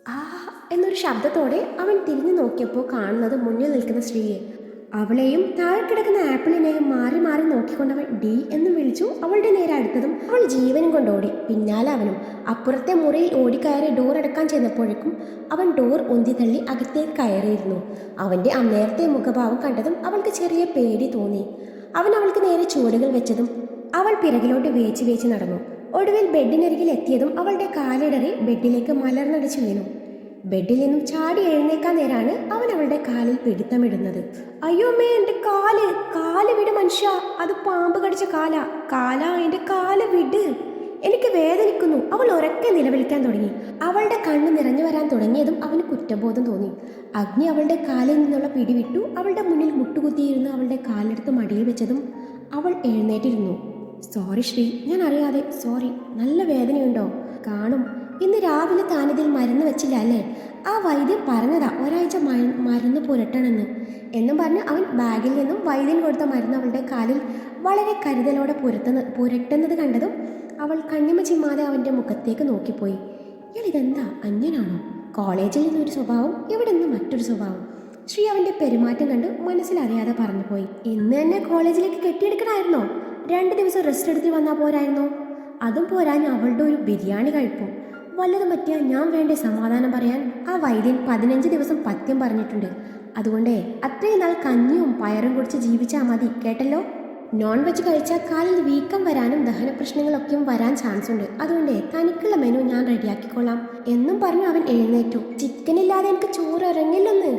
ആ എന്നൊരു ശബ്ദത്തോടെ അവൻ തിരിഞ്ഞു നോക്കിയപ്പോൾ കാണുന്നത് മുന്നിൽ നിൽക്കുന്ന സ്ത്രീയെ. അവളെയും താഴെ കിടക്കുന്ന ആപ്പിളിനെയും മാറി മാറി നോക്കിക്കൊണ്ടവൻ ഡി എന്ന് വിളിച്ചു. അവളുടെ നേരെ അടുത്തതും അവൾ ജീവനും കൊണ്ടോടി. പിന്നാലെ അവനും. അപ്പുറത്തെ മുറിയിൽ ഓടിക്കയറി ഡോർ അടക്കാൻ ചെന്നപ്പോഴേക്കും അവൻ ഡോർ ഉന്തി തള്ളി അകത്തേക്ക് കയറിയിരുന്നു. അവൻ്റെ അന്നേരത്തെ മുഖഭാവം കണ്ടതും അവൾക്ക് ചെറിയ പേടി തോന്നി. അവൻ അവൾക്ക് നേരെ ചുവടുകൾ വെച്ചതും അവൾ പിറകിലോട്ട് വേച്ച് വേച്ച് നടന്നു. ഒടുവിൽ ബെഡിനരികിൽ എത്തിയതും അവളുടെ കാലിടറി ബെഡിലേക്ക് മലർന്നടിച്ചു വീണു. ബെഡിൽ നിന്നും ചാടി എഴുന്നേക്കാൻ നേരാണ് അവൻ അവളുടെ കാലിൽ പിടുത്തമിടുന്നത്. അയ്യോ അമ്മേ, എൻ്റെ കാല് കാല് വിട് മനുഷ്യ, അത് പാമ്പ് കടിച്ച കാല എൻ്റെ കാല് വിട്, എനിക്ക് വേദനിക്കുന്നു. അവൾ ഉറക്കെ നിലവിളിക്കാൻ തുടങ്ങി. അവളുടെ കണ്ണ് നിറഞ്ഞു വരാൻ തുടങ്ങിയതും അവന് കുറ്റബോധം തോന്നി. അഗ്നി അവളുടെ കാലിൽ നിന്നുള്ള പിടിവിട്ടു. അവളുടെ മുന്നിൽ മുട്ടുകുത്തിയിരുന്ന് അവളുടെ കാലെടുത്ത് മടിയിൽ വെച്ചതും അവൾ എഴുന്നേറ്റിരുന്നു. സോറി ശ്രീ, ഞാൻ അറിയാതെ സോറി. നല്ല വേദനയുണ്ടോ? കാണും. ഇന്ന് രാവിലെ താനിതിൽ മരുന്ന് വെച്ചില്ല അല്ലേ? ആ വൈദ്യൻ പറഞ്ഞതാ ഒരാഴ്ച മരുന്ന് പുരട്ടണമെന്ന് എന്നും പറഞ്ഞ് അവൻ ബാഗിൽ നിന്നും വൈദ്യൻ കൊടുത്ത മരുന്ന് അവളുടെ കാലിൽ വളരെ കരുതലോടെ പുരട്ടുന്നത് കണ്ടതും അവൾ കണ്ണിമ ചിമ്മാതെ അവൻ്റെ മുഖത്തേക്ക് നോക്കിപ്പോയി. ഇയാൾ ഇതെന്താ, അന്യനാണോ? കോളേജിൽ നിന്നൊരു സ്വഭാവം, ഇവിടെ നിന്ന് മറ്റൊരു സ്വഭാവം. ശ്രീ അവൻ്റെ പെരുമാറ്റം കണ്ട് മനസ്സിലറിയാതെ പറഞ്ഞുപോയി. ഇന്ന് തന്നെ കോളേജിലേക്ക് കെട്ടിയെടുക്കണമായിരുന്നോ? 2 ദിവസം റെസ്റ്റ് എടുത്ത് വന്നാൽ പോരായിരുന്നോ? അതും പോരാഞ്ഞ് അവളുടെ ഒരു ബിരിയാണി കഴിപ്പും. വല്ലതും പറ്റിയാൽ ഞാൻ വേണ്ടേ സമാധാനം പറയാൻ? ആ വൈദ്യൻ 15 ദിവസം പഥ്യം പറഞ്ഞിട്ടുണ്ട്. അതുകൊണ്ടേ അത്രയും നാൾ കഞ്ഞിയും പയറും കുടിച്ച് ജീവിച്ചാൽ മതി, കേട്ടല്ലോ? നോൺ വെജ് കഴിച്ചാൽ കാലിൽ വീക്കം വരാനും ദഹന പ്രശ്നങ്ങളൊക്കെയും വരാൻ ചാൻസ് ഉണ്ട്. അതുകൊണ്ടേ തനിക്കുള്ള മെനു ഞാൻ റെഡിയാക്കിക്കൊള്ളാം എന്നും പറഞ്ഞു അവൻ എഴുന്നേറ്റു. ചിക്കൻ ഇല്ലാതെ എനിക്ക് ചോറ് ഇറങ്ങില്ലെന്ന്.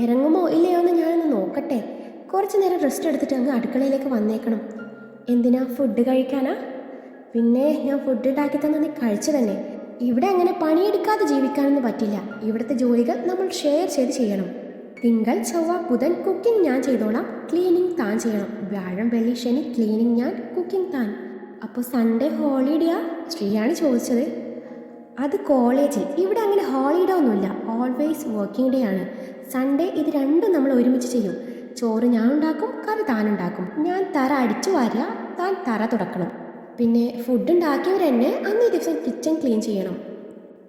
ഇറങ്ങുമോ ഇല്ലയോ എന്ന് ഞാനൊന്ന് നോക്കട്ടെ. കുറച്ചു നേരം റെസ്റ്റ് എടുത്തിട്ട് അങ്ങ് അടുക്കളയിലേക്ക് വന്നേക്കണം. എന്തിനാ? ഫുഡ് കഴിക്കാനാ? പിന്നെ ഞാൻ ഫുഡ് ഉണ്ടാക്കി തന്നെ നീ കഴിച്ചു തന്നെ. ഇവിടെ അങ്ങനെ പണിയെടുക്കാതെ ജീവിക്കാനൊന്നും പറ്റില്ല. ഇവിടുത്തെ ജോലികൾ നമ്മൾ ഷെയർ ചെയ്ത് ചെയ്യണം. തിങ്കൾ ചൊവ്വ ബുധൻ കുക്കിംഗ് ഞാൻ ചെയ്തോളാം, ക്ലീനിങ് താൻ ചെയ്യണം. വ്യാഴം വെള്ളി ശനി ക്ലീനിങ് ഞാൻ, കുക്കിംഗ് താൻ. അപ്പോൾ സൺഡേ ഹോളിഡേയാ? ശ്രീയാണ് ചോദിച്ചത്. അത് കോളേജിൽ, ഇവിടെ അങ്ങനെ ഹോളിഡേ ഒന്നുമില്ല. ഓൾവേസ് വർക്കിംഗ് ഡേ ആണ്. സൺഡേ ഇത് രണ്ടും നമ്മൾ ഒരുമിച്ച് ചെയ്യും. ചോറ് ഞാൻ ഉണ്ടാക്കും, കറി താൻ ഉണ്ടാക്കും. ഞാൻ തറ അടിച്ചു വാരുക, താൻ തറ തുടക്കണം. പിന്നെ ഫുഡ് ഉണ്ടാക്കിയവരെന്നെ അന്നേ ദിവസം കിച്ചൺ ക്ലീൻ ചെയ്യണം.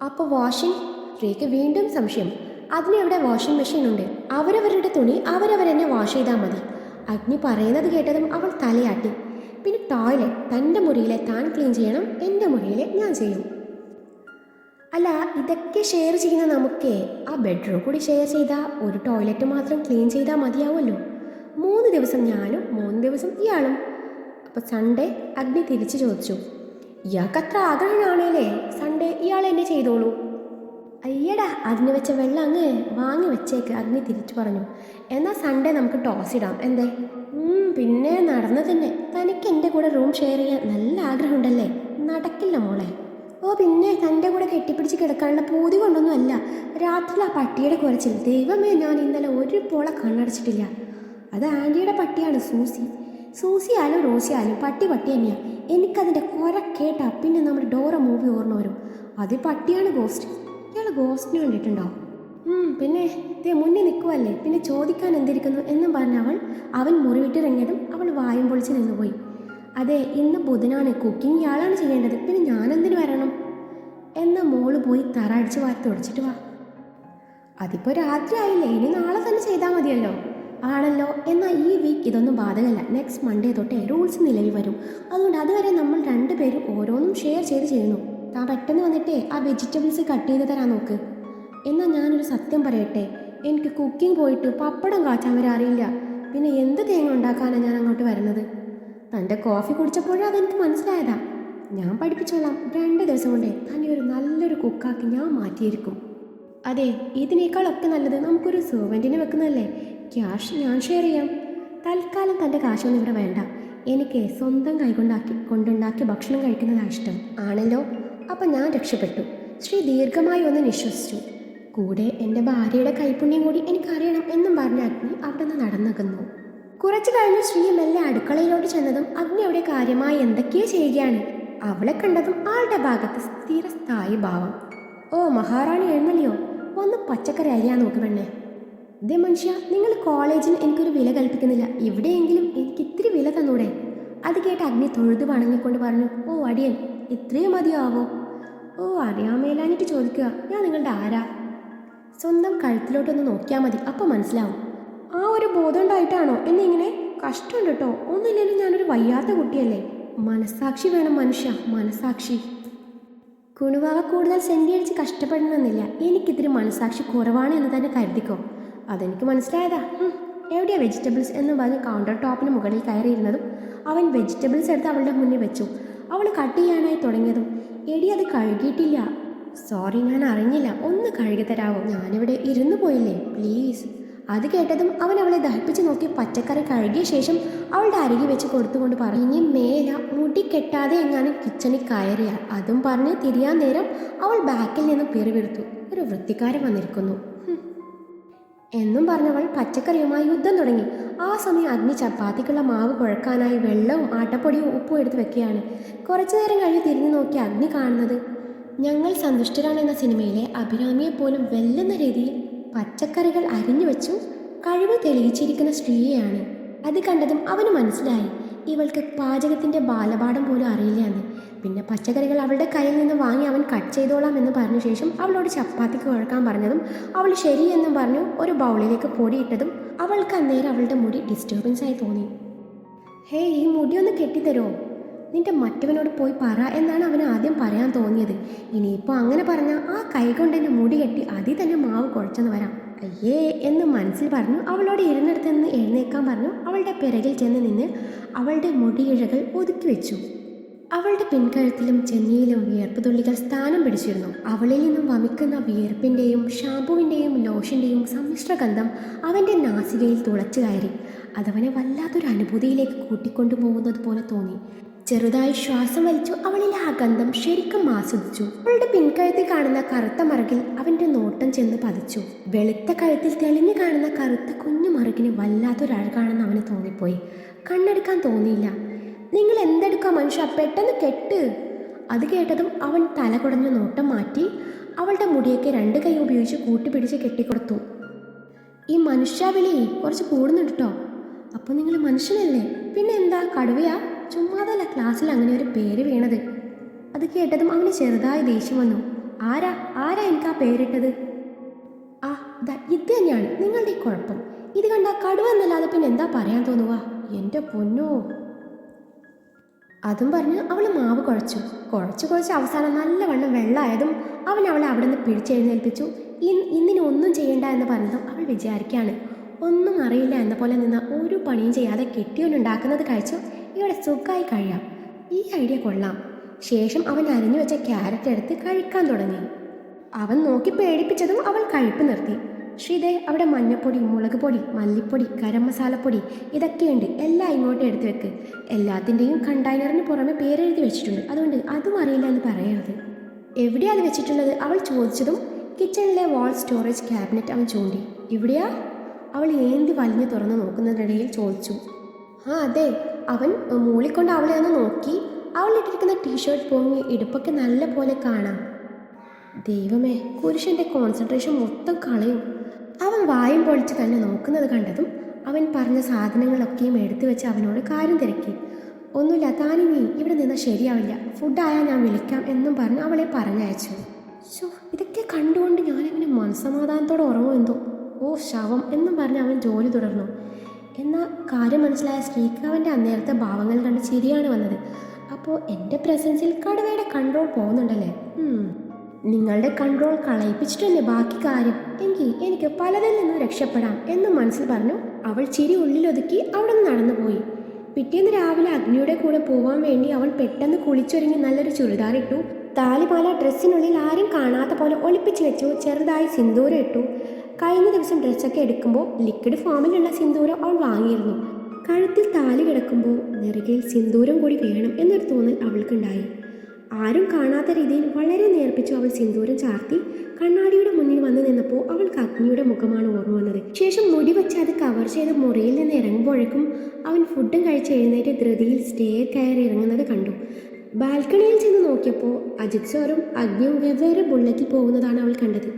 അപ്പോൾ വാഷിംഗ്? സ്ത്രീക്ക് വീണ്ടും സംശയം. അതിനെവിടെ വാഷിംഗ് മെഷീൻ ഉണ്ട്. അവരവരുടെ തുണി അവരവരെന്നെ വാഷ് ചെയ്താൽ മതി. അഗ്നി പറയുന്നത് കേട്ടതും അവൾ തലയാട്ടി. പിന്നെ ടോയ്ലറ്റ് തൻ്റെ മുറിയിലെ താൻ ക്ലീൻ ചെയ്യണം, എൻ്റെ മുറിയിലെ ഞാൻ ചെയ്യും. അല്ല, ഇതൊക്കെ ഷെയർ ചെയ്യുന്ന നമുക്കേ ആ ബെഡ്റൂം കൂടി ഷെയർ ചെയ്താൽ ഒരു ടോയ്ലറ്റ് മാത്രം ക്ലീൻ ചെയ്താൽ മതിയാവുമല്ലോ. 3 ദിവസം ഞാനും 3 ദിവസം ഇയാളും. അപ്പോൾ സൺഡേ? അഗ്നി തിരിച്ചു ചോദിച്ചു. ഇയാൾക്ക് അത്ര ആഗ്രഹമാണേലേ സൺഡേ ഇയാൾ എന്നെ ചെയ്തോളൂ. അയ്യടാ, അതിന് വെച്ച വെള്ളം അങ്ങ് വാങ്ങി വെച്ചേക്ക്, അഗ്നി തിരിച്ചു പറഞ്ഞു. എന്നാൽ സൺഡേ നമുക്ക് ടോസ് ഇടാം, എന്തേ? പിന്നെ നടന്നു തന്നെ. തനിക്ക് എൻ്റെ കൂടെ റൂം ഷെയർ ചെയ്യാൻ നല്ല ആഗ്രഹമുണ്ടല്ലേ? നടക്കില്ല മോളെ. ഓ പിന്നെ, തൻ്റെ കൂടെ കെട്ടിപ്പിടിച്ച് കിടക്കാനുള്ള പൂതി കൊണ്ടൊന്നും അല്ല. രാത്രി ആ പട്ടിയുടെ കുരച്ചിൽ, ദൈവമേ, ഞാൻ ഇന്നലെ ഒരു പോള കണ്ണടച്ചിട്ടില്ല. അത് ആൻറ്റിയുടെ പട്ടിയാണ്, സൂസി. സൂസിയാലും റോസിയാലും പട്ടി തന്നെയാണ്. എനിക്കതിൻ്റെ കുര കേട്ടാ പിന്നെ നമ്മുടെ ഡോറ മൂവി ഓർമ്മ വരും. അത് പട്ടിയാണ് ഗോസ്റ്റ്. ഇയാൾ ഗോസ്റ്റിനെ കണ്ടിട്ടുണ്ടോ? പിന്നെ ഇതേ മുന്നിൽ നിൽക്കുമല്ലേ, പിന്നെ ചോദിക്കാൻ എന്തിരിക്കുന്നു എന്നും പറഞ്ഞ അവൻ മുറിവിട്ടിറങ്ങിയതും അവൾ വായും പൊളിച്ച് നിന്നുപോയി. അതെ, ഇന്ന് ബുധനാണ്, കുക്കിംഗ് ഇയാളാണ് ചെയ്യേണ്ടത്, പിന്നെ ഞാനെന്തിനു വരണം? എന്നാൽ മോള് പോയി തറ അടിച്ച് വാരി തുടച്ചിട്ട് വാ. അതിപ്പോൾ രാത്രി ആയില്ലേ, ഇനി നാളെ തന്നെ ചെയ്താൽ മതിയല്ലോ. ആണല്ലോ. എന്നാൽ ഈ വീക്ക് ഇതൊന്നും ബാധകമല്ല. നെക്സ്റ്റ് മൺഡേ തൊട്ടേ റൂൾസ് നിലവിൽ വരും. അതുകൊണ്ട് അതുവരെ നമ്മൾ 2 പേരും ഓരോന്നും ഷെയർ ചെയ്ത് ചെയ്യുന്നു. താൻ പെട്ടെന്ന് വന്നിട്ടേ ആ വെജിറ്റബിൾസ് കട്ട് ചെയ്ത് തരാൻ നോക്ക്. എന്നാൽ ഞാനൊരു സത്യം പറയട്ടെ, എനിക്ക് കുക്കിംഗ് പോയിട്ട് പപ്പടം കാച്ചാൻ വരെ അറിയില്ല. പിന്നെ എന്ത് തേങ്ങ ഉണ്ടാക്കാനാണ് ഞാൻ അങ്ങോട്ട് വരുന്നത്? തൻ്റെ കോഫി കുടിച്ചപ്പോഴേ അതെനിക്ക് മനസ്സിലായതാ. ഞാൻ പഠിപ്പിച്ചോളാം. 2 ദിവസം കൊണ്ടേ തന്നെ ഒരു നല്ലൊരു കുക്കാക്കി ഞാൻ മാറ്റിയിരിക്കും. അതെ, ഇതിനേക്കാളൊക്കെ നല്ലത് നമുക്കൊരു സെർവൻറ്റിനെ വെക്കുന്നതല്ലേ. ക്യാഷ് ഞാൻ ഷെയർ ചെയ്യാം. തൽക്കാലം തൻ്റെ കാശൊന്നും ഇവിടെ വേണ്ട. എനിക്ക് സ്വന്തം കൊണ്ടുണ്ടാക്കി ഭക്ഷണം കഴിക്കുന്നതാണ് ഇഷ്ടം. ആണല്ലോ, അപ്പം ഞാൻ രക്ഷപ്പെട്ടു. ശ്രീ ദീർഘമായി ഒന്ന് നിശ്വസിച്ചു. കൂടെ എൻ്റെ ഭാര്യയുടെ കൈപ്പുണ്യം കൂടി എനിക്കറിയണം എന്നും പറഞ്ഞ അഗ്നി അവിടെ നിന്ന് നടന്നകന്നു. കുറച്ചു കഴിഞ്ഞ് ശ്രീ മെല്ലെ അടുക്കളയിലോട്ട് ചെന്നതും അഗ്നി അവിടെ കാര്യമായി എന്തൊക്കെയോ ചെയ്യുകയാണ്. അവളെ കണ്ടതും ആളുടെ ഭാഗത്ത് സ്ഥിരസ്ഥായി ഭാവം. ഓ മഹാറാണി എഴുന്നള്ളിയോ? ഒന്ന് പച്ചക്കറി അരിയാൻ നോക്ക് പെണ്ണേ. ഇതേ മനുഷ്യ, നിങ്ങൾ കോളേജിൽ എനിക്കൊരു വില കൽപ്പിക്കുന്നില്ല. ഇവിടെയെങ്കിലും എനിക്ക് ഇത്തിരി വില തന്നൂടെ? അത് കേട്ട് അഗ്നി തൊഴുതു വണങ്ങിക്കൊണ്ട് പറഞ്ഞു. ഓ അടിയൻ, ഇത്രയും മതിയാവോ? ഓ അറിയാൻ മേലാഞ്ഞിട്ട് ചോദിക്കുക, ഞാൻ നിങ്ങളുടെ ആരാ? സ്വന്തം കഴുത്തിലോട്ടൊന്ന് നോക്കിയാൽ മതി, അപ്പോൾ മനസ്സിലാവും. ആ ഒരു ബോധം ഉണ്ടായിട്ടാണോ എന്നെ ഇങ്ങനെ? കഷ്ടമുണ്ട് കേട്ടോ. ഒന്നുമില്ലെങ്കിലും ഞാനൊരു വയ്യാത്ത കുട്ടിയല്ലേ. മനസ്സാക്ഷി വേണം മനുഷ്യ, മനസ്സാക്ഷി. കുണുവാവ കൂടുതൽ സെന്റി അടിച്ച് കഷ്ടപ്പെടണമെന്നില്ല. എനിക്കിത്തിരി മനസ്സാക്ഷി കുറവാണ് എന്ന് തന്നെ കരുതിക്കോ. അതെനിക്ക് മനസ്സിലായതാ. എവിടെയാ വെജിറ്റബിൾസ് എന്ന് പറഞ്ഞ് കൗണ്ടർ ടോപ്പിന് മുകളിൽ കയറിയിരുന്നതും അവൻ വെജിറ്റബിൾസ് എടുത്ത് അവളുടെ മുന്നിൽ വെച്ചു. അവൾ കട്ട് ചെയ്യാനായി തുടങ്ങിയതും, എടി അത് കഴുകിയിട്ടില്ല. സോറി, ഞാൻ അറിഞ്ഞില്ല, ഒന്ന് കഴുകി തരാമോ? ഞാനിവിടെ ഇരുന്ന് പോയില്ലേ, പ്ലീസ്. അത് കേട്ടതും അവൻ അവളെ ദഹിപ്പിച്ച് നോക്കി പച്ചക്കറി കഴുകിയ ശേഷം അവളുടെ അരികെ വെച്ച് കൊടുത്തുകൊണ്ട് പറഞ്ഞു, ഇനി മേല മുടി കെട്ടാതെ എങ്ങാനും കിച്ചണിൽ കയറിയാൽ. അതും പറഞ്ഞ് തിരിയാൻ നേരം അവൾ ബാക്കിൽ നിന്ന് പിറുപിറുത്തു, ഒരു വൃത്തിക്കാരൻ വന്നിരിക്കുന്നു എന്നും പറഞ്ഞവൾ പച്ചക്കറിയുമായി യുദ്ധം തുടങ്ങി. ആ സമയം അഗ്നി ചപ്പാത്തിക്കുള്ള മാവ് കുഴക്കാനായി വെള്ളവും ആട്ടപ്പൊടിയും ഉപ്പും എടുത്ത് വെക്കുകയാണ്. കുറച്ചു നേരം കഴിഞ്ഞ് തിരിഞ്ഞു നോക്കി അഗ്നി കാണുന്നത് ഞങ്ങൾ സന്തുഷ്ടരാണെന്ന സിനിമയിലെ അഭിരാമിയെ പോലും വെല്ലുന്ന രീതിയിൽ പച്ചക്കറികൾ അരിഞ്ഞു വെച്ചു കഴിവ് തെളിയിച്ചിരിക്കുന്ന സ്ത്രീയെയാണ്. അത് കണ്ടതും അവന് മനസ്സിലായി, ഇവൾക്ക് പാചകത്തിൻ്റെ ബാലപാഠം പോലും അറിയില്ല എന്ന്. പിന്നെ പച്ചക്കറികൾ അവളുടെ കയ്യിൽ നിന്ന് വാങ്ങി അവൻ കട്ട് ചെയ്തോളാം എന്ന് പറഞ്ഞ ശേഷം അവളോട് ചപ്പാത്തിക്ക് കുഴക്കാൻ പറഞ്ഞതും അവൾ ശരിയെന്നും പറഞ്ഞു ഒരു ബൗളിലേക്ക് പൊടിയിട്ടതും അവൾക്ക് അന്നേരം അവളുടെ മുടി ഡിസ്റ്റർബൻസ് ആയി തോന്നി. ഹേ, ഈ മുടി ഒന്ന് കെട്ടിത്തരുമോ? നിന്റെ മറ്റവനോട് പോയി പറ എന്നാണ് അവന് ആദ്യം പറയാൻ തോന്നിയത്. ഇനിയിപ്പോൾ അങ്ങനെ പറഞ്ഞാൽ ആ കൈ കൊണ്ട് എൻ്റെ മുടി കെട്ടി അതിൽ തന്നെ മാവ് കുഴച്ചെന്ന് വരാം. അയ്യേ എന്ന് മനസ്സിൽ പറഞ്ഞു അവളോട് ഇരുന്നിടത്ത് നിന്ന് എഴുന്നേക്കാൻ പറഞ്ഞു. അവളുടെ പിറകിൽ ചെന്ന് നിന്ന് അവളുടെ മുടിയിഴകൾ ഒതുക്കി വെച്ചു. അവളുടെ പിൻകഴുത്തിലും ചെന്നിയിലും വിയർപ്പ് തുള്ളികൾ സ്ഥാനം പിടിച്ചിരുന്നു. അവളിൽ നിന്നും വമിക്കുന്ന വിയർപ്പിൻ്റെയും ഷാമ്പുവിൻ്റെയും ലോഷൻ്റെയും സമ്മിശ്ര ഗന്ധം അവൻ്റെ നാസികയിൽ തുളച്ചു കയറി. അതവനെ വല്ലാത്തൊരു അനുഭൂതിയിലേക്ക് കൂട്ടിക്കൊണ്ടുപോകുന്നത് പോലെ തോന്നി. ചെറുതായി ശ്വാസം വലിച്ചു അവളിൽ ആ ഗന്ധം ശരിക്കും ആസ്വദിച്ചു. അവളുടെ പിൻകഴുത്തിൽ കാണുന്ന കറുത്ത മറുകിൽ അവൻ്റെ നോട്ടം ചെന്ന് പതിച്ചു. വെളുത്ത കഴുത്തിൽ തെളിഞ്ഞു കാണുന്ന കറുത്ത കുഞ്ഞു മറുകിന് വല്ലാത്തൊരഴകാണെന്ന് അവന് തോന്നിപ്പോയി. കണ്ണെടുക്കാൻ തോന്നിയില്ല. നിങ്ങൾ എന്തെടുക്കാ മനുഷ്യ, പെട്ടെന്ന് കെട്ട്. അത് കേട്ടതും അവൻ തല കുടഞ്ഞു നോട്ടം മാറ്റി അവളുടെ മുടിയൊക്കെ രണ്ട് കൈ ഉപയോഗിച്ച് കൂട്ടിപ്പിടിച്ച് കെട്ടിക്കൊടുത്തു. ഈ മനുഷ്യാവിളി കുറച്ച് കൂടുന്നുണ്ട് കേട്ടോ. അപ്പോൾ നിങ്ങൾ മനുഷ്യനല്ലേ? പിന്നെ എന്താ കടുവയാ? ചുമ്മാതല്ല ക്ലാസ്സിൽ അങ്ങനെ ഒരു പേര് വീണത്. അത് കേട്ടതും അവന് ചെറുതായി ദേഷ്യം വന്നു. ആരാ എനിക്ക് ആ പേരിട്ടത്? ആ ഇത് തന്നെയാണ് നിങ്ങളുടെ ഈ കുഴപ്പം. ഇത് കണ്ട കടുവ എന്നല്ലാതെ പിന്നെ എന്താ പറയാൻ തോന്നുക? എൻ്റെ പൊന്നോ. അതും പറഞ്ഞ് അവൾ മാവ് കുഴച്ച് അവസാനം നല്ലവണ്ണം വെള്ളമായതും അവൻ അവളെ അവിടെ നിന്ന് പിടിച്ചെഴുന്നേൽപ്പിച്ചു. ഇന്നിന് ഒന്നും ചെയ്യണ്ട എന്ന് പറഞ്ഞതും അവൾ വിചാരിക്കുകയാണ്, ഒന്നും അറിയില്ല എന്ന പോലെ നിന്ന് ഒരു പണിയും ചെയ്യാതെ കെട്ടിയോനുണ്ടാക്കുന്നത് കഴിച്ചു ഇവിടെ സുഖമായി കഴിയാം. ഈ ഐഡിയ കൊള്ളാം. ശേഷം അവൻ അരിഞ്ഞു വെച്ച ക്യാരറ്റ് എടുത്ത് കഴിക്കാൻ തുടങ്ങി. അവൻ നോക്കി പേടിപ്പിച്ചതും അവൾ കഴിപ്പ് നിർത്തി. ശ്രീദേ, അവിടെ മഞ്ഞപ്പൊടി, മുളക് പൊടി, മല്ലിപ്പൊടി, ഗരം മസാലപ്പൊടി ഇതൊക്കെയുണ്ട്, എല്ലാം ഇങ്ങോട്ട് എടുത്ത് വെക്ക്. എല്ലാത്തിൻ്റെയും കണ്ടെയ്നറിന് പുറമെ പേരെഴുതി വെച്ചിട്ടുണ്ട്, അതുകൊണ്ട് അതും അറിയില്ല എന്ന് പറയരുത്. എവിടെയാണ് അത് വെച്ചിട്ടുള്ളത്? അവൾ ചോദിച്ചതും കിച്ചണിലെ വാൾ സ്റ്റോറേജ് ക്യാബിനറ്റ് അവൻ ചൂണ്ടി. ഇവിടെയാ? അവൾ ഏന്തി വലിഞ്ഞു തുറന്ന് നോക്കുന്നതിനിടയിൽ ചോദിച്ചു. ആ അതെ. അവൻ മൂളിക്കൊണ്ട് അവളെ ഒന്ന് നോക്കി. അവളിട്ടിരിക്കുന്ന ടീഷർട്ട് പൊങ്ങി ഇടുപ്പൊക്കെ നല്ല പോലെ കാണാം. ദൈവമേ, പുരുഷൻ്റെ കോൺസെൻട്രേഷൻ മൊത്തം കളയും. അവൻ വായും പൊളിച്ച് തന്നെ നോക്കുന്നത് കണ്ടതും അവൻ പറഞ്ഞ സാധനങ്ങളൊക്കെയും എടുത്തു വെച്ച് അവനോട് കാര്യം തിരക്കി. ഒന്നുമില്ല, താനിനി ഇവിടെ നിന്നാൽ ശരിയാവില്ല, ഫുഡായാൽ ഞാൻ വിളിക്കാം എന്നും പറഞ്ഞ് അവളെ പറഞ്ഞയച്ചു. ഇതൊക്കെ കണ്ടുകൊണ്ട് ഞാനവന് മനസ്സമാധാനത്തോടെ ഉറങ്ങുമെന്തോ. ഓ ശവം എന്നും പറഞ്ഞ് അവൻ ജോലി തുടർന്നു. എന്നാൽ കാര്യം മനസ്സിലായ സ്ത്രീക്ക് അവൻ്റെ അന്നേരത്തെ ഭാവങ്ങൾ കണ്ട് ചിരിയാണ് വന്നത്. അപ്പോൾ എൻ്റെ പ്രസൻസിൽ കടുവയുടെ കൺട്രോൾ പോകുന്നുണ്ടല്ലേ? നിങ്ങളുടെ കൺട്രോൾ കളയിപ്പിച്ചിട്ടല്ലേ ബാക്കി കാര്യം. എങ്കിൽ എനിക്ക് പലതിൽ നിന്നും രക്ഷപ്പെടാം എന്നും മനസ്സിൽ പറഞ്ഞു. അവൾ ചിരി ഉള്ളിലൊതുക്കി അവിടെ നിന്ന് നടന്നുപോയി. പിറ്റേന്ന് രാവിലെ അഗ്നിയുടെ കൂടെ പോകാൻ വേണ്ടി അവൾ പെട്ടെന്ന് കുളിച്ചൊരുങ്ങി നല്ലൊരു ചുരിദാർ ഇട്ടു. താലിമാല ഡ്രസ്സിനുള്ളിൽ ആരും കാണാത്ത പോലെ ഒളിപ്പിച്ച് വെച്ചു. ചെറുതായി സിന്ദൂരം ഇട്ടു. കഴിഞ്ഞ ദിവസം ഡ്രസ്സൊക്കെ എടുക്കുമ്പോൾ ലിക്വിഡ് ഫോമിലുള്ള സിന്ദൂരം അവൾ വാങ്ങിയിരുന്നു. കഴുത്തിൽ താലി കിടക്കുമ്പോൾ നെറുകയിൽ സിന്ദൂരം കൂടി വേണം എന്നൊരു തോന്നൽ അവൾക്കുണ്ടായി. ആരും കാണാത്ത രീതിയിൽ വളരെ നേർപ്പിച്ചു അവൾ സിന്ദൂരം ചാർത്തി. കണ്ണാടിയുടെ മുന്നിൽ വന്നു നിന്നപ്പോൾ അവൾക്ക് അഗ്നിയുടെ മുഖമാണ് ഓർമ്മ വന്നത്. ശേഷം മുടി വെച്ച് അത് കവർ ചെയ്ത് മുറിയിൽ നിന്ന് ഇറങ്ങുമ്പോഴേക്കും അവൻ ഫുഡും കഴിച്ച് എഴുന്നേറ്റ് ധൃതിയിൽ സ്റ്റെയർ കയറി ഇറങ്ങുന്നത് കണ്ടു. ബാൽക്കണിയിൽ ചെന്ന് നോക്കിയപ്പോൾ അജിത് സാറും അഗ്നിയും വെവ്വേറെ ബുള്ളറ്റിൽ പോകുന്നതാണ് അവൾ കണ്ടത്.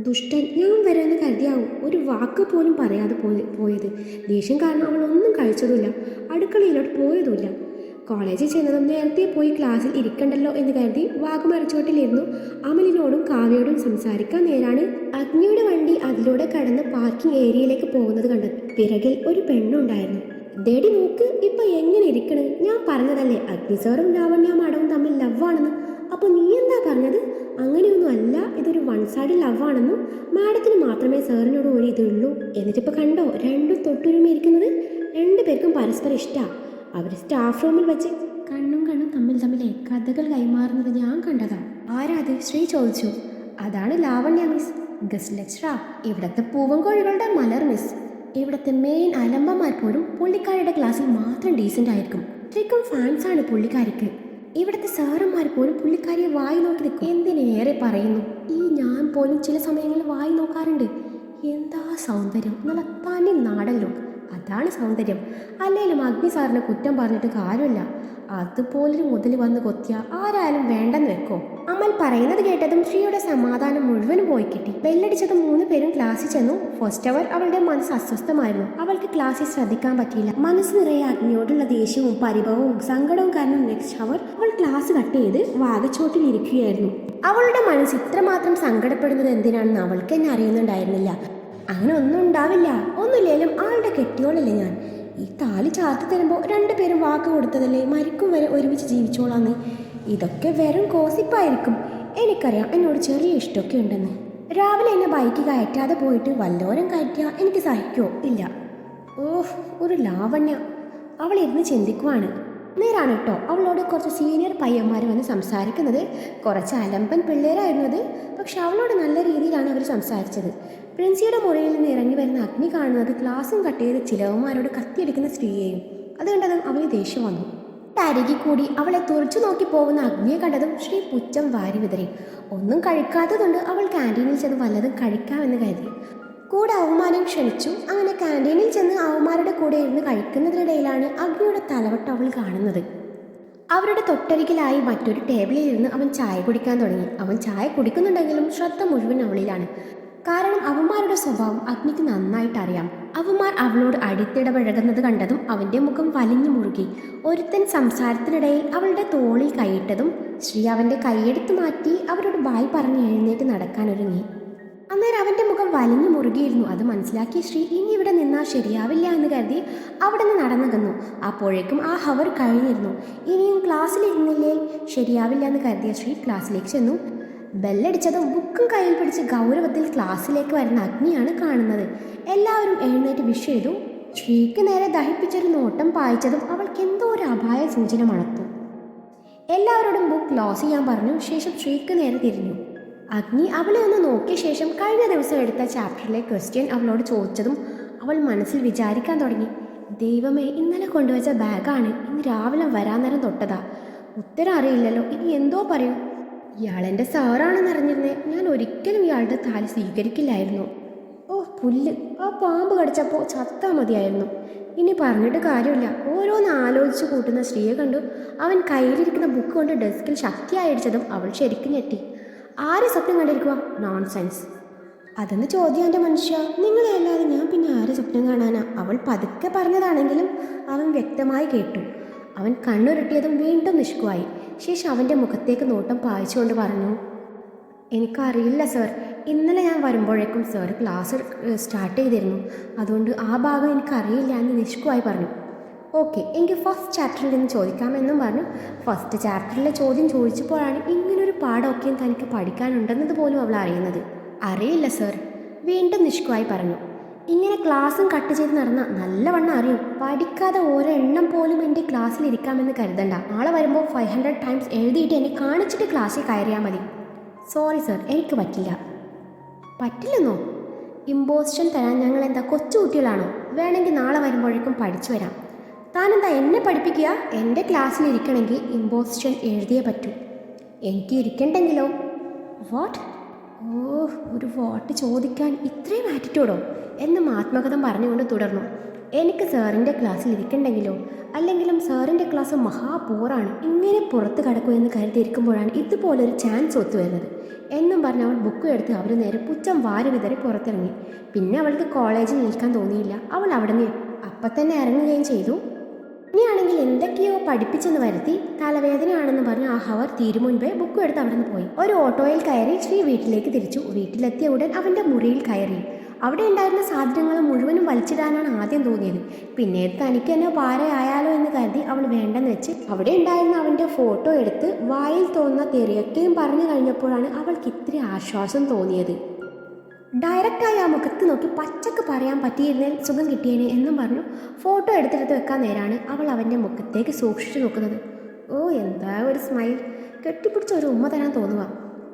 ദുഷ്ടൻ, ഞാൻ വരാമെന്ന് കരുതിയാവും ഒരു വാക്ക് പോലും പറയാതെ പോയത്. ദേഷ്യം കാരണം അവൾ ഒന്നും കഴിച്ചതുമില്ല, അടുക്കളയിലോട്ട് പോയതുമില്ല. കോളേജിൽ ചെന്നതും നേരത്തെ പോയി ക്ലാസ്സിൽ ഇരിക്കണ്ടല്ലോ എന്ന് കരുതി വാഗമരച്ചോട്ടിലിരുന്നു അമലിനോടും കാവ്യയോടും സംസാരിക്കാൻ നേരാണ് അഗ്നിയുടെ വണ്ടി അതിലൂടെ കടന്ന് പാർക്കിംഗ് ഏരിയയിലേക്ക് പോകുന്നത് കണ്ടത്. പിറകിൽ ഒരു പെണ്ണുണ്ടായിരുന്നു. ഡേഡി നോക്ക്, ഇപ്പൊ എങ്ങനെ ഇരിക്കണ്? ഞാൻ പറഞ്ഞതല്ലേ അഗ്നി സാറും ലാവണ്യ മാഡവും തമ്മിൽ ലവാണെന്ന്. അപ്പൊ നീ എന്താ പറഞ്ഞത്? അങ്ങനെയൊന്നും അല്ല, ഇതൊരു വൺ സൈഡ് ലവ് ആണെന്നും മാഡത്തിന് മാത്രമേ സാറിനോട് ഒരു ഇതുള്ളൂ. എന്നിട്ടിപ്പോൾ കണ്ടോ രണ്ടും തൊട്ടുരുമിരിക്കുന്നത്? രണ്ടുപേർക്കും പരസ്പരം ഇഷ്ടമാണ്. അവർ സ്റ്റാഫ് റൂമിൽ വെച്ച് കണ്ണും തമ്മിൽ കഥകൾ കൈമാറുന്നത് ഞാൻ കണ്ടതാ. ആരാത്? ശ്രീ ചോദിച്ചു. അതാണ് ലാവണ്യ മിസ്, ഗസ്റ്റ് ലെക്ചറാ, ഇവിടുത്തെ പൂവൻകോഴികളുടെ മലർ മിസ്. ഇവിടുത്തെ മെയിൻ അലമ്പന്മാർ പോലും പുള്ളിക്കാരിയുടെ ക്ലാസ്സിൽ മാത്രം ഡീസൻ്റ് ആയിരിക്കും. ഇത്രയ്ക്കും ഫാൻസാണ് പുള്ളിക്കാരിക്ക്. ഇവിടുത്തെ സാറന്മാർ പോലും പുള്ളിക്കാരിയെ വായി നോക്കി നിൽക്കും. എന്തിനേറെ പറയുന്നു, ഈ ഞാൻ പോലും ചില സമയങ്ങളിൽ വായി നോക്കാറുണ്ട്. എന്താ സൗന്ദര്യം, നല്ല തനി നാടൻ ലുക്ക്. അതാണ് സൗന്ദര്യം. അല്ലെങ്കിലും അഗ്നി സാറിനെ കുറ്റം പറഞ്ഞിട്ട് കാര്യമില്ല. അതുപോലൊരു മുതൽ വന്ന് കൊത്തിയ ആരായാലും വേണ്ടെന്ന് വെക്കോ? അമൽ പറയുന്നത് കേട്ടതും ശ്രീയുടെ സമാധാനം മുഴുവനും പോയി കിട്ടി. ബെല്ലടിച്ചതും 3 പേരും ക്ലാസ്സിൽ ചെന്നു. ഫസ്റ്റ് അവർ അവളുടെ മനസ്സ് അസ്വസ്ഥമായിരുന്നു. അവൾക്ക് ക്ലാസ്സിൽ ശ്രദ്ധിക്കാൻ പറ്റിയില്ല. മനസ്സ് നിറയെ അഗ്നിയോടുള്ള ദേഷ്യവും പരിഭവവും സങ്കടവും കാരണം നെക്സ്റ്റ് അവർ അവൾ ക്ലാസ് കട്ട് ചെയ്ത് വാഗച്ചോട്ടിൽ ഇരിക്കുകയായിരുന്നു. അവളുടെ മനസ്സ് ഇത്രമാത്രം സങ്കടപ്പെടുന്നത് എന്തിനാണെന്ന് അവൾക്ക് തന്നെ അറിയുന്നുണ്ടായിരുന്നില്ല. അങ്ങനെ ഒന്നും ഉണ്ടാവില്ല, ഒന്നുമില്ലേലും ആളുടെ കെട്ടിയോളല്ലേ ഞാൻ. ഈ താലി ചാർത്തി തരുമ്പോൾ 2 പേരും വാക്ക് കൊടുത്തതല്ലേ മരിക്കും വരെ ഒരുമിച്ച് ജീവിച്ചോളാന്ന്. ഇതൊക്കെ വെറും കോസിപ്പായിരിക്കും. എനിക്കറിയാം എന്നോട് ചെറിയ ഇഷ്ടമൊക്കെ ഉണ്ടെന്ന്. രാവിലെ എന്നെ ബൈക്ക് കയറ്റാതെ പോയിട്ട് വല്ലോരം കയറ്റിയാൽ എനിക്ക് സഹിക്കോ? ഇല്ല. ഓഹ്, ഒരു ലാവണ്യ. അവളിരുന്ന് ചിന്തിക്കുവാണ്. നേരാണ് കേട്ടോ, അവളോട് കുറച്ച് സീനിയർ പയ്യന്മാർ വന്ന് സംസാരിക്കുന്നത്. കുറച്ച് അലമ്പൻ പിള്ളേരായിരുന്നത്, പക്ഷെ അവളോട് നല്ല രീതിയിലാണ് അവർ സംസാരിച്ചത്. പ്രിൻസിയുടെ മുറിയിൽ നിന്ന് ഇറങ്ങി വരുന്ന അഗ്നി കാണുന്നത് ക്ലാസ്സും കട്ട് ചെയ്ത് ചിലവന്മാരോട് കത്തിയെടുക്കുന്ന സ്ത്രീയെയും. അത് കണ്ടതും അവന് ദേഷ്യം വന്നു. അരികിൽ കൂടി അവളെ തുറച്ചു നോക്കി പോകുന്ന അഗ്നിയെ കണ്ടതും ശ്രീ പുച്ഛം വാരി വിതറി. ഒന്നും കഴിക്കാത്തതുകൊണ്ട് അവൾ ക്യാൻറ്റീനിൽ ചെന്ന് വല്ലതും കഴിക്കാമെന്ന് കരുതി. കൂടെ അവമാനം ക്ഷണിച്ചു. അങ്ങനെ ക്യാൻറ്റീനിൽ ചെന്ന് അവന്മാരുടെ കൂടെ ഇരുന്ന് കഴിക്കുന്നതിനിടയിലാണ് അഗ്നിയുടെ തലവട്ടം അവൾ കാണുന്നത്. അവരുടെ തൊട്ടരികിലായി മറ്റൊരു ടേബിളിൽ ഇരുന്ന് അവൻ ചായ കുടിക്കാൻ തുടങ്ങി. അവൻ ചായ കുടിക്കുന്നുണ്ടെങ്കിലും ശ്രദ്ധ മുഴുവൻ അവളിലാണ്. കാരണം അവന്മാരുടെ സ്വഭാവം അഗ്നിക്ക് നന്നായിട്ട് അറിയാം. അവന്മാർ അവളോട് അടുത്തിടപഴകുന്നത് കണ്ടതും അവൻ്റെ മുഖം വലിഞ്ഞു മുറുകി. ഒരുത്തൻ സംസാരത്തിനിടയിൽ അവളുടെ തോളിൽ കൈയിട്ടതും ശ്രീ അവൻ്റെ കൈയെടുത്ത് മാറ്റി അവരോട് ബായ് പറഞ്ഞ് എഴുന്നേറ്റ് നടക്കാനൊരുങ്ങി. അന്നേരം അവൻ്റെ മുഖം വലിഞ്ഞു മുറുകിയിരുന്നു. അത് മനസ്സിലാക്കിയ ശ്രീ ഇനി ഇവിടെ നിന്നാൽ ശരിയാവില്ല എന്ന് കരുതി അവിടെ നിന്ന് നടന്നകന്നു. അപ്പോഴേക്കും ആ ഹവർ കഴിഞ്ഞിരുന്നു. ഇനിയും ക്ലാസ്സിലിരുന്നില്ലേ ശരിയാവില്ല എന്ന് കരുതിയ ശ്രീ ക്ലാസ്സിലേക്ക് ചെന്നു. ബെല്ലടിച്ചതും ബുക്കും കയ്യിൽ പിടിച്ച് ഗൗരവത്തിൽ ക്ലാസ്സിലേക്ക് വരുന്ന അഗ്നിയാണ് കാണുന്നത്. എല്ലാവരും എഴുന്നേറ്റ് വിഷ് ചെയ്തു. ശ്രീക്ക് നേരെ ദഹിപ്പിച്ചൊരു നോട്ടം പായിച്ചതും അവൾക്ക് എന്തോ ഒരു അപായ സൂചന മണത്തു. എല്ലാവരോടും ബുക്ക് ക്ലോസ് ചെയ്യാൻ പറഞ്ഞു. ശേഷം ശ്രീക്ക് നേരെ തിരിഞ്ഞു. അഗ്നി അവളെ ഒന്ന് നോക്കിയ ശേഷം കഴിഞ്ഞ ദിവസം എടുത്ത ചാപ്റ്ററിലെ ക്വസ്റ്റ്യൻ അവളോട് ചോദിച്ചതും അവൾ മനസ്സിൽ വിചാരിക്കാൻ തുടങ്ങി. ദൈവമേ, ഇന്നലെ കൊണ്ടുവച്ച ബാഗാണ്, ഇന്ന് രാവിലെ വരാൻ നേരം തൊട്ടതാ. ഉത്തരം അറിയില്ലല്ലോ, ഇനി എന്തോ പറയും. ഇയാളെൻ്റെ സാറാണെന്ന് അറിഞ്ഞിരുന്നേ ഞാൻ ഒരിക്കലും ഇയാളുടെ താലി സ്വീകരിക്കില്ലായിരുന്നു. ഓ പുല്ല്, ആ പാമ്പ് കടിച്ചപ്പോൾ ചത്താൽ മതിയായിരുന്നു. ഇനി പറഞ്ഞിട്ട് കാര്യമില്ല. ഓരോന്ന് ആലോചിച്ച് കൂട്ടുന്ന സ്ത്രീയെ കണ്ടു. അവൻ കയ്യിലിരിക്കുന്ന ബുക്ക് കൊണ്ട് ഡെസ്കിൽ ശക്തിയായി അടിച്ചതും അവൾ ശരിക്കും ഞെട്ടി. ആരെ സ്വപ്നം കണ്ടിരിക്കുക? നോൺസെൻസ്. അതെന്ന് ചോദ്യം എൻ്റെ മനുഷ്യ, നിങ്ങളെ അല്ലാതെ ഞാൻ പിന്നെ ആരെ സ്വപ്നം കാണാനാ? അവൾ പതുക്കെ പറഞ്ഞതാണെങ്കിലും അവൻ വ്യക്തമായി കേട്ടു. അവൻ കണ്ണുരുട്ടിയതും വീണ്ടും നിഷ്കുവായി. ശേഷം അവൻ്റെ മുഖത്തേക്ക് നോട്ടം പായിച്ചുകൊണ്ട് പറഞ്ഞു, എനിക്കറിയില്ല സർ. ഇന്നലെ ഞാൻ വരുമ്പോഴേക്കും സർ ക്ലാസ് സ്റ്റാർട്ട് ചെയ്തിരുന്നു. അതുകൊണ്ട് ആ ഭാഗം എനിക്കറിയില്ല എന്ന് നിഷ്കുവായി പറഞ്ഞു. ഓക്കെ, എനിക്ക് ഫസ്റ്റ് ചാപ്റ്ററിൽ നിന്ന് ചോദിക്കാമെന്നും പറഞ്ഞു. ഫസ്റ്റ് ചാപ്റ്ററിലെ ചോദ്യം ചോദിച്ചപ്പോഴാണ് ഇങ്ങനൊരു പാഠമൊക്കെയും തനിക്ക് പഠിക്കാനുണ്ടെന്നത് പോലും അവൾ അറിയുന്നത്. അറിയില്ല സർ, വീണ്ടും നിഷ്കുവായി പറഞ്ഞു. ഇങ്ങനെ ക്ലാസ്സും കട്ട് ചെയ്ത് നടന്ന നല്ലവണ്ണം അറിയും. പഠിക്കാതെ ഓരോ എണ്ണം പോലും എൻ്റെ ക്ലാസ്സിൽ ഇരിക്കാമെന്ന് കരുതണ്ട. നാളെ വരുമ്പോൾ 500 ടൈംസ് എഴുതിയിട്ട് എന്നെ കാണിച്ചിട്ട് ക്ലാസ്സിൽ കയറിയാൽ മതി. സോറി സർ, എനിക്ക് പറ്റില്ല. പറ്റില്ലെന്നോ? ഇമ്പോസിഷൻ തരാൻ ഞങ്ങൾ എന്താ കൊച്ചുകുട്ടികളാണോ? വേണമെങ്കിൽ നാളെ വരുമ്പോഴേക്കും പഠിച്ചു വരാം. താനെന്താ എന്നെ പഠിപ്പിക്കുക? എൻ്റെ ക്ലാസ്സിൽ ഇരിക്കണമെങ്കിൽ ഇമ്പോസിഷൻ എഴുതിയേ പറ്റൂ. എനിക്ക് ഇരിക്കണ്ടെങ്കിലോ? വാട്ട്? ഓ, ഒരു വോട്ട് ചോദിക്കാൻ ഇത്രയും ആറ്റിറ്റ്യൂഡോ എന്ന് ആത്മകഥം പറഞ്ഞുകൊണ്ട് തുടർന്നു. എനിക്ക് സാറിൻ്റെ ക്ലാസ്സിൽ ഇരിക്കണ്ടെങ്കിലോ? അല്ലെങ്കിലും സാറിൻ്റെ ക്ലാസ് മഹാപോറാണ്. ഇങ്ങനെ പുറത്ത് കടക്കുമെന്ന് കരുതിയിരിക്കുമ്പോഴാണ് ഇതുപോലൊരു ചാൻസ് ഒത്തുവരുന്നത് എന്നും പറഞ്ഞ് അവൾ ബുക്ക് എടുത്ത് അവർ നേരെ പുച്ഛം വാരി വിതറി പുറത്തിറങ്ങി. പിന്നെ അവൾക്ക് കോളേജിൽ നിൽക്കാൻ തോന്നിയില്ല. അവൾ അവിടെ നിന്ന് അപ്പം തന്നെ ഇറങ്ങുകയും ചെയ്തു. ഇനിയാണെങ്കിൽ എന്തൊക്കെയോ പഠിപ്പിച്ചെന്ന് വരുത്തി തലവേദനയാണെന്ന് പറഞ്ഞ് ആ ഹവർ തീരും മുൻപേ ബുക്കും എടുത്ത് അവിടെ നിന്ന് പോയി. ഒരു ഓട്ടോയിൽ കയറി ശ്രീ വീട്ടിലേക്ക് തിരിച്ചു. വീട്ടിലെത്തിയ ഉടൻ അവൻ്റെ മുറിയിൽ കയറി. അവിടെ ഉണ്ടായിരുന്ന സാധനങ്ങൾ മുഴുവനും വലിച്ചിടാനാണ് ആദ്യം തോന്നിയത്. പിന്നെ തനിക്ക് തന്നെ പാരയായാലോ എന്ന് കരുതി അവൾ വേണ്ടെന്ന് വെച്ച് അവിടെ ഉണ്ടായിരുന്ന അവൻ്റെ ഫോട്ടോ എടുത്ത് വായിൽ തോന്നുന്ന തെറിയൊക്കെയും പറഞ്ഞു കഴിഞ്ഞപ്പോഴാണ് അവൾക്ക് ഇത്തിരി ആശ്വാസം തോന്നിയത്. ഡയറക്റ്റായി ആ മുഖത്ത് നോക്കി പച്ചക്ക് പറയാൻ പറ്റിയിരുന്നതിൽ സുഖം കിട്ടിയേനെ എന്നും പറഞ്ഞു ഫോട്ടോ എടുത്തെടുത്ത് വെക്കാൻ നേരാണ് അവൾ അവൻ്റെ മുഖത്തേക്ക് സൂക്ഷിച്ചു നോക്കുന്നത്. ഓ, എന്താ ഒരു സ്മൈൽ! കെട്ടിപ്പിടിച്ച ഒരു ഉമ്മ തരാൻ തോന്നുക.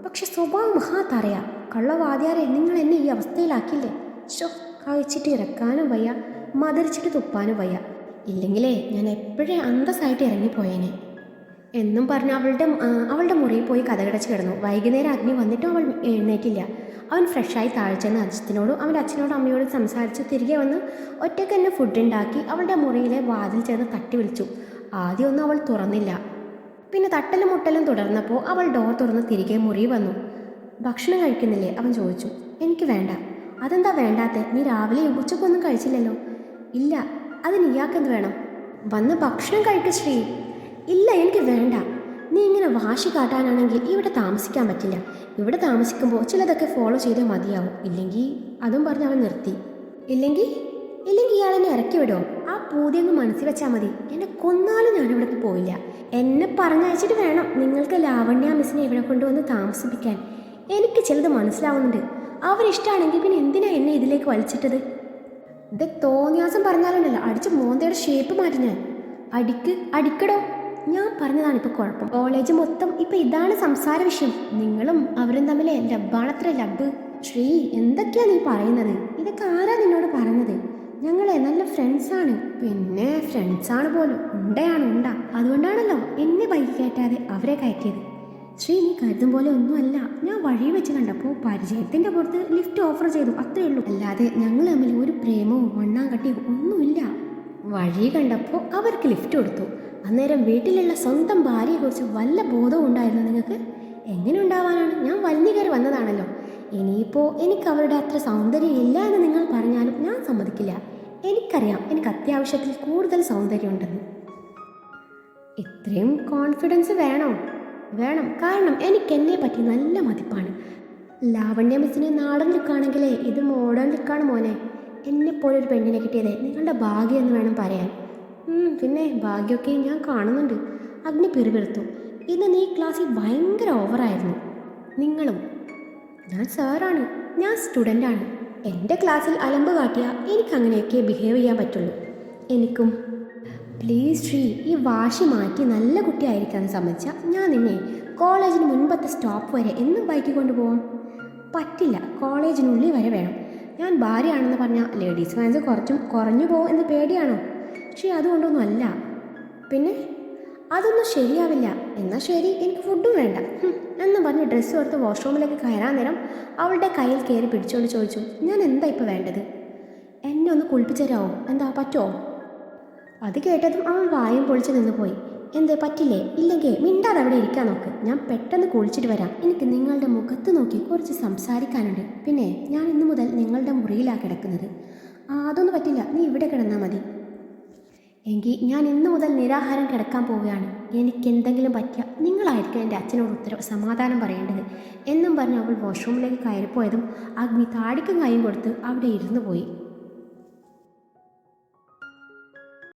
പക്ഷെ സ്വഭാവം മഹാത്തറിയാം. കള്ളവാദ്യാരെ, നിങ്ങൾ എന്നെ ഈ അവസ്ഥയിലാക്കില്ലേ? ഷോ, കഴിച്ചിട്ട് ഇറക്കാനും വയ്യ, മതിരിച്ചിട്ട് തുപ്പാനും വയ്യ. ഇല്ലെങ്കിലേ ഞാൻ എപ്പോഴേ അന്തസ്സായിട്ട് ഇറങ്ങിപ്പോയേനെ എന്നും പറഞ്ഞ് അവളുടെ മുറിയിൽ പോയി കഥകടച്ച് കിടന്നു. വൈകുന്നേരം അഗ്നി വന്നിട്ടും അവൾ എഴുന്നേറ്റില്ല. അവൻ ഫ്രഷായി താഴെ ചെന്ന് അജിത്തിനോടും അവൻ്റെ അച്ഛനോടും അമ്മയോടും സംസാരിച്ച് തിരികെ വന്ന് ഒറ്റയ്ക്ക് തന്നെ ഫുഡ് ഉണ്ടാക്കി അവളുടെ മുറിയിലെ വാതിൽ ചേർന്ന് തട്ടി വിളിച്ചു. ആദ്യമൊന്നും അവൾ തുറന്നില്ല. പിന്നെ തട്ടലും മുട്ടലും തുടർന്നപ്പോൾ അവൾ ഡോർ തുറന്ന് തിരികെ മുറി വന്നു. ഭക്ഷണം കഴിക്കുന്നില്ലേ? അവൻ ചോദിച്ചു. എനിക്ക് വേണ്ട. അതെന്താ വേണ്ടാത്തെ? നീ രാവിലെ ഉച്ചക്കൊന്നും കഴിച്ചില്ലല്ലോ. ഇല്ല. അതിന് ഇയാൾക്കെന്ത് വേണം? വന്ന് ഭക്ഷണം കഴിക്കുക ശ്രീ. ഇല്ല, എനിക്ക് വേണ്ട. നീ ഇങ്ങനെ വാശി കാട്ടാനാണെങ്കിൽ ഇവിടെ താമസിക്കാൻ പറ്റില്ല. ഇവിടെ താമസിക്കുമ്പോൾ ചിലതൊക്കെ ഫോളോ ചെയ്തേ മതിയാവും. ഇല്ലെങ്കിൽ അതും പറഞ്ഞ് അവൻ നിർത്തി. ഇല്ലെങ്കിൽ ഇയാളെന്നെ ഇറക്കി വിടോ? ആ പൂതിയൊന്ന് മനസ്സിൽ വെച്ചാൽ മതി. എന്നെ കൊന്നാലും ഞാനിവിടേക്ക് പോയില്ല. എന്നെ പറഞ്ഞയച്ചിട്ട് വേണം നിങ്ങൾക്ക് ലാവണ്യ മിസ്സിനെ ഇവിടെ കൊണ്ടുവന്ന് താമസിപ്പിക്കാൻ. എനിക്ക് ചിലത് മനസ്സിലാവുന്നുണ്ട്. അവരിഷ്ടമാണെങ്കിൽ പിന്നെ എന്തിനാ എന്നെ ഇതിലേക്ക് വലിച്ചിട്ടത്? ഇത് തോന്നിയാസം പറഞ്ഞാലുണ്ടല്ലോ അടിച്ച് മോന്തയുടെ ഷേപ്പ് മാറ്റി ഞാൻ. അടിക്കടോ. ഞാൻ പറഞ്ഞതാണിപ്പോൾ കുഴപ്പം. കോളേജ് മൊത്തം ഇപ്പം ഇതാണ് സംസാര വിഷയം. നിങ്ങളും അവരും തമ്മിൽ ലബ്ബാണത്ര ലബ്ബ്. ശ്രീ, എന്തൊക്കെയാ നീ പറയുന്നത്? ഇതൊക്കെ ആരാ നിന്നോട് പറഞ്ഞത്? ഞങ്ങളെ നല്ല ഫ്രണ്ട്സാണ്. പിന്നെ ഫ്രണ്ട്സാണ് പോലും. ഉണ്ടാ. അതുകൊണ്ടാണല്ലോ എന്നെ ബൈക്ക് കയറ്റാതെ അവരെ കയറ്റിയത്. ശ്രീ, നീ കരുതും പോലെ ഒന്നുമല്ല. ഞാൻ വഴി വെച്ച് കണ്ടപ്പോൾ പരിചയത്തിൻ്റെ പുറത്ത് ലിഫ്റ്റ് ഓഫർ ചെയ്തു, അത്രേ ഉള്ളൂ. അല്ലാതെ ഞങ്ങൾ തമ്മിൽ ഒരു പ്രേമവും മണ്ണാങ്കട്ടിയും ഒന്നുമില്ല. വഴി കണ്ടപ്പോൾ അവർക്ക് ലിഫ്റ്റ് കൊടുത്തു. അന്നേരം വീട്ടിലുള്ള സ്വന്തം ഭാര്യയെക്കുറിച്ച് വല്ല ബോധവും ഉണ്ടായിരുന്നു നിങ്ങൾക്ക്? എങ്ങനെ ഉണ്ടാവാനാണ്? ഞാൻ വലിഞ്ഞു കയറി വന്നതാണല്ലോ. ഇനിയിപ്പോൾ എനിക്ക് അവരുടെ അത്ര സൗന്ദര്യം ഇല്ല എന്ന് നിങ്ങൾ പറഞ്ഞാലും ഞാൻ സമ്മതിക്കില്ല. എനിക്കറിയാം എനിക്ക് അത്യാവശ്യത്തിൽ കൂടുതൽ സൗന്ദര്യമുണ്ടെന്ന്. ഇത്രയും കോൺഫിഡൻസ് വേണം. കാരണം എനിക്ക് എന്നെ പറ്റി നല്ല മതിപ്പാണ്. ലാവണ്യ മിസ്സിന് നാടൻ ലുക്കാണെങ്കിലേ ഇത് മോഡേൺ ലുക്കാണ് മോനെ. എന്നെപ്പോലൊരു പെണ്ണിനെ കിട്ടിയതേ നിങ്ങളുടെ ഭാഗ്യം എന്ന് വേണം പറയാൻ. പിന്നെ ഭാഗ്യമൊക്കെ ഞാൻ കാണുന്നുണ്ട്. അഗ്നി പിറുപിറുത്തു. ഇന്ന് നീ ക്ലാസ്സിൽ ഭയങ്കര ഓവറായിരുന്നു. നിങ്ങളും. ഞാൻ സാറാണ്, ഞാൻ സ്റ്റുഡൻ്റാണ്. എൻ്റെ ക്ലാസ്സിൽ അലമ്പ് കാട്ടിയാൽ എനിക്കങ്ങനെയൊക്കെ ബിഹേവ് ചെയ്യാൻ പറ്റുള്ളൂ. എനിക്കും. പ്ലീസ് ശ്രീ, ഈ വാശി മാറ്റി നല്ല കുട്ടിയായിരിക്കാമെന്ന് സമ്മതിച്ചാൽ ഞാൻ നിന്നെ കോളേജിന് മുൻപത്തെ സ്റ്റോപ്പ് വരെ എന്നും ബൈക്കിൽ കൊണ്ടുപോകാം. പറ്റില്ല, കോളേജിനുള്ളിൽ വരെ വേണം. ഞാൻ ഭാര്യയാണെന്ന് പറഞ്ഞാൽ ലേഡീസ് ഫാൻസ് കുറഞ്ഞു പോകും എന്ന് പേടിയാണോ? പക്ഷേ അതുകൊണ്ടൊന്നും അല്ല. പിന്നെ അതൊന്നും ശരിയാവില്ല. എന്നാൽ ശരി, എനിക്ക് ഫുഡും വേണ്ട എന്ന് പറഞ്ഞ് ഡ്രസ്സ് കൊടുത്ത് വാഷ്റൂമിലേക്ക് കയറാൻ നേരം അവളുടെ കയ്യിൽ കയറി പിടിച്ചുകൊണ്ട് ചോദിച്ചു, ഞാൻ എന്താ ഇപ്പോൾ വേണ്ടത്? എന്നെ ഒന്ന് കുളിപ്പിച്ചു തരാമോ? എന്താ പറ്റുമോ? അത് കേട്ടതും അവൾ വായും പൊളിച്ച് നിന്ന് പോയി. എന്തേ പറ്റില്ലേ? ഇല്ലെങ്കിൽ മിണ്ടാതെ അവിടെ ഇരിക്കാൻ നോക്ക്. ഞാൻ പെട്ടെന്ന് കുളിച്ചിട്ട് വരാം. എനിക്ക് നിങ്ങളുടെ മുഖത്ത് നോക്കി കുറച്ച് സംസാരിക്കാനുണ്ട്. പിന്നെ ഞാൻ ഇന്നു മുതൽ നിങ്ങളുടെ മുറിയിലാണ് കിടക്കുന്നത്. അതൊന്നും പറ്റില്ല, നീ ഇവിടെ കിടന്നാൽ മതി. എങ്കിൽ ഞാൻ ഇന്നു മുതൽ നിരാഹാരം കിടക്കാൻ പോവുകയാണ്. എനിക്കെന്തെങ്കിലും പറ്റിയാൽ നിങ്ങളായിരിക്കും എൻ്റെ അച്ഛനോട് സമാധാനം പറയേണ്ടത് എന്നും പറഞ്ഞ് അവൾ വാഷ്റൂമിലേക്ക് കയറിപ്പോയതും അഗ്നി താടിക്കും കൈയും കൊടുത്ത് അവിടെ ഇരുന്നു പോയി.